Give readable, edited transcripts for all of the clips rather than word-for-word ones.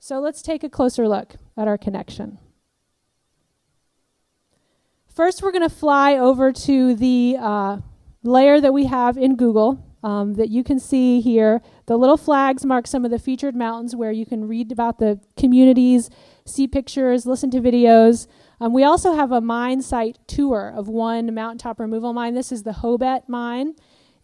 So let's take a closer look at our connection. First, we're going to fly over to the layer that we have in Google that you can see here. The little flags mark some of the featured mountains where you can read about the communities, see pictures, listen to videos. We also have a mine site tour of one mountaintop removal mine. This is the Hobet mine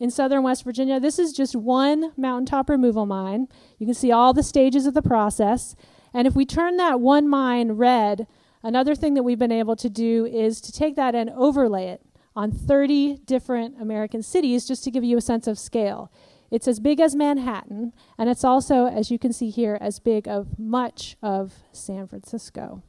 in southern West Virginia. This is just one mountaintop removal mine. You can see all the stages of the process. And if we turn that one mine red, another thing that we've been able to do is to take that and overlay it on 30 different American cities just to give you a sense of scale. It's as big as Manhattan, and it's also, as you can see here, as big of much of San Francisco.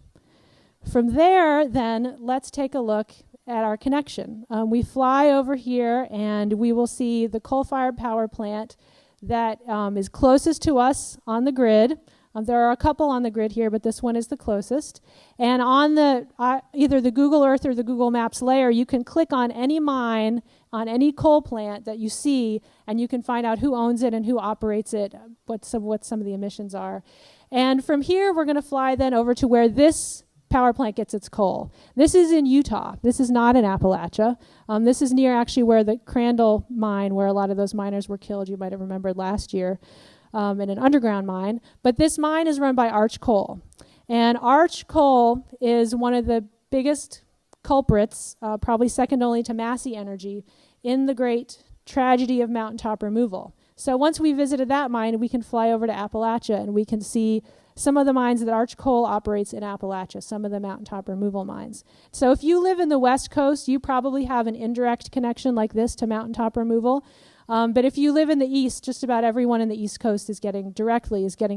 From there, then, let's take a look at our connection. We fly over here, and we will see the coal-fired power plant that is closest to us on the grid. There are a couple on the grid here, but this one is the closest. And on the either the Google Earth or the Google Maps layer, you can click on any mine, on any coal plant that you see, and you can find out who owns it and who operates it, what some of the emissions are. And from here, we're going to fly then over to where this power plant gets its coal. This is in Utah. This is not in Appalachia. This is near actually where the Crandall mine, where a lot of those miners were killed, you might have remembered last year. In an underground mine, but this mine is run by Arch Coal. And Arch Coal is one of the biggest culprits, probably second only to Massey Energy, in the great tragedy of mountaintop removal. So once we visited that mine, we can fly over to Appalachia and we can see some of the mines that Arch Coal operates in Appalachia, some of the mountaintop removal mines. So if you live in the West Coast, you probably have an indirect connection like this to mountaintop removal. But if you live in the East, just about everyone in the East Coast is getting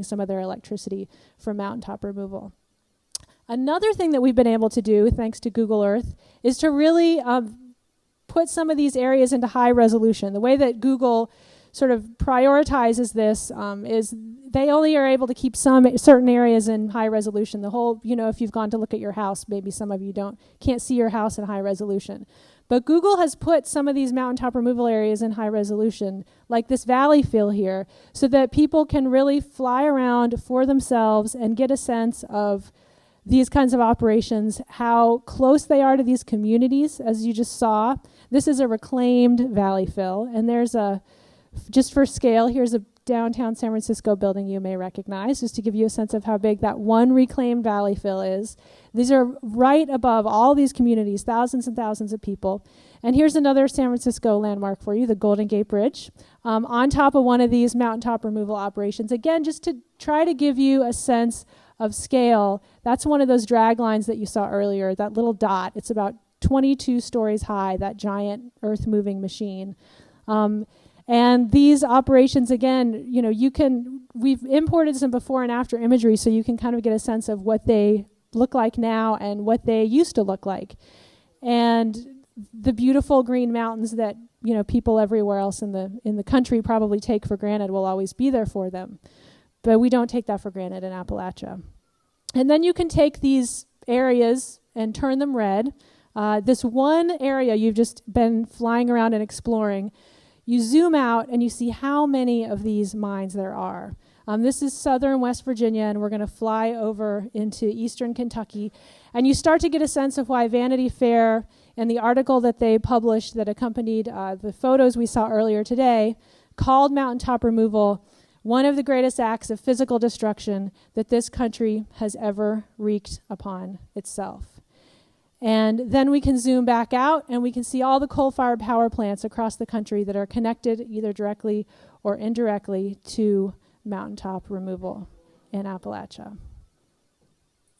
some of their electricity from mountaintop removal. Another thing that we've been able to do, thanks to Google Earth, is to really put some of these areas into high resolution. The way that Google sort of prioritizes this is they only are able to keep some certain areas in high resolution. The whole, if you've gone to look at your house, maybe some of you can't see your house in high resolution. But Google has put some of these mountaintop removal areas in high resolution, like this valley fill here, so that people can really fly around for themselves and get a sense of these kinds of operations, how close they are to these communities, as you just saw. This is a reclaimed valley fill, and there's just for scale, here's a downtown San Francisco building you may recognize, just to give you a sense of how big that one reclaimed valley fill is. These are right above all these communities, thousands and thousands of people. And here's another San Francisco landmark for you, the Golden Gate Bridge, on top of one of these mountaintop removal operations. Again, just to try to give you a sense of scale, that's one of those drag lines that you saw earlier, that little dot. It's about 22 stories high, that giant earth-moving machine. And these operations, again, we've imported some before and after imagery so you can kind of get a sense of what they look like now and what they used to look like. And the beautiful green mountains that, people everywhere else in the country probably take for granted will always be there for them. But we don't take that for granted in Appalachia. And then you can take these areas and turn them red. This one area you've just been flying around and exploring, you zoom out and you see how many of these mines there are. This is southern West Virginia, and we're going to fly over into eastern Kentucky. And you start to get a sense of why Vanity Fair and the article that they published that accompanied the photos we saw earlier today called mountaintop removal one of the greatest acts of physical destruction that this country has ever wreaked upon itself. And then we can zoom back out and we can see all the coal-fired power plants across the country that are connected either directly or indirectly to mountaintop removal in Appalachia.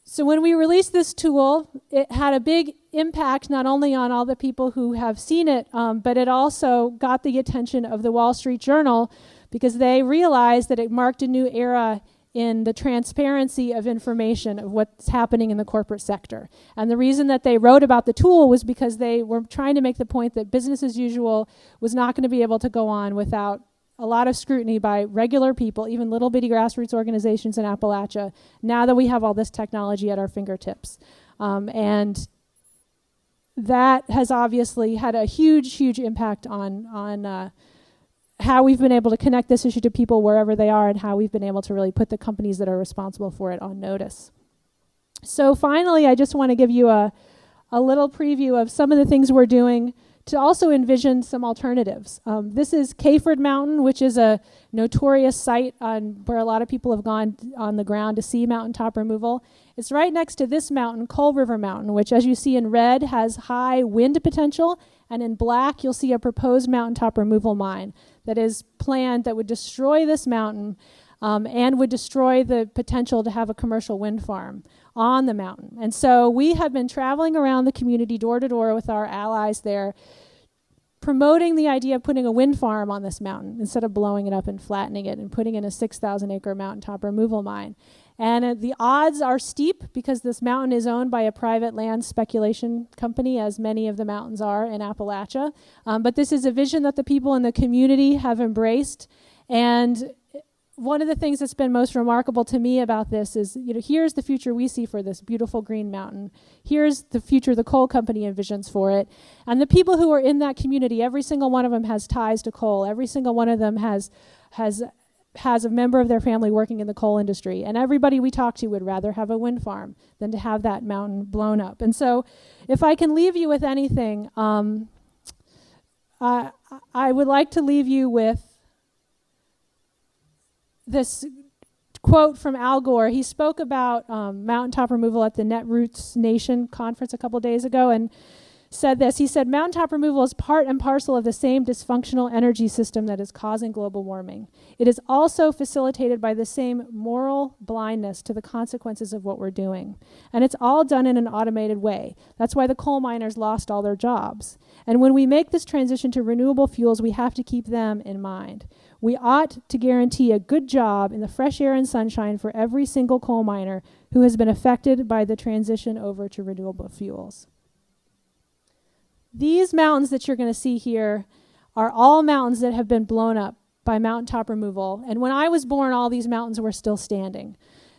So when we released this tool, it had a big impact not only on all the people who have seen it, but it also got the attention of the Wall Street Journal because they realized that it marked a new era in the transparency of information of what's happening in the corporate sector. And the reason that they wrote about the tool was because they were trying to make the point that business as usual was not going to be able to go on without a lot of scrutiny by regular people, even little bitty grassroots organizations in Appalachia, now that we have all this technology at our fingertips. And that has obviously had a huge, huge impact on how we've been able to connect this issue to people wherever they are, and how we've been able to really put the companies that are responsible for it on notice. So finally, I just want to give you a little preview of some of the things we're doing to also envision some alternatives. This is Cayford Mountain, which is a notorious site where a lot of people have gone on the ground to see mountaintop removal. It's right next to this mountain, Coal River Mountain, which, as you see in red, has high wind potential, and in black you'll see a proposed mountaintop removal mine that is planned that would destroy this mountain and would destroy the potential to have a commercial wind farm on the mountain. And so we have been traveling around the community door to door with our allies there, promoting the idea of putting a wind farm on this mountain instead of blowing it up and flattening it and putting in a 6,000 acre mountaintop removal mine. And the odds are steep because this mountain is owned by a private land speculation company, as many of the mountains are in Appalachia. But this is a vision that the people in the community have embraced. And one of the things that's been most remarkable to me about this is, here's the future we see for this beautiful green mountain. Here's the future the coal company envisions for it. And the people who are in that community, every single one of them has ties to coal. Every single one of them has a member of their family working in the coal industry. And everybody we talk to would rather have a wind farm than to have that mountain blown up. And so if I can leave you with anything, I would like to leave you with this quote from Al Gore. He spoke about mountaintop removal at the Netroots Nation conference a couple days ago and said this. He said, "Mountaintop removal is part and parcel of the same dysfunctional energy system that is causing global warming. It is also facilitated by the same moral blindness to the consequences of what we're doing. And it's all done in an automated way. That's why the coal miners lost all their jobs. And when we make this transition to renewable fuels, we have to keep them in mind. We ought to guarantee a good job in the fresh air and sunshine for every single coal miner who has been affected by the transition over to renewable fuels." These mountains that you're going to see here are all mountains that have been blown up by mountaintop removal. And when I was born, all these mountains were still standing.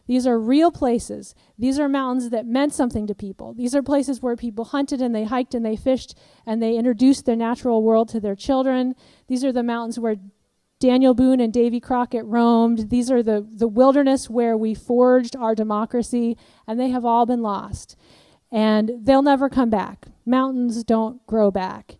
These are real places. These are mountains that meant something to people. These are places where people hunted and they hiked and they fished and they introduced their natural world to their children. These are the mountains where Daniel Boone and Davy Crockett roamed. These are the wilderness where we forged our democracy, and they have all been lost. And they'll never come back. Mountains don't grow back.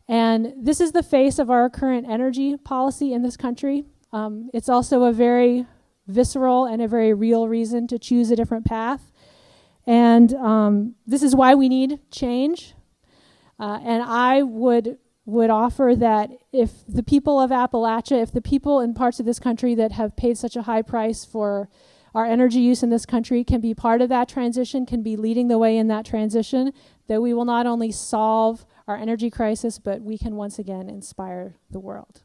And this is the face of our current energy policy in this country. It's also a very visceral and a very real reason to choose a different path. And this is why we need change. And I would offer that if the people of Appalachia, if the people in parts of this country that have paid such a high price for our energy use in this country can be part of that transition, can be leading the way in that transition, that we will not only solve our energy crisis, but we can once again inspire the world.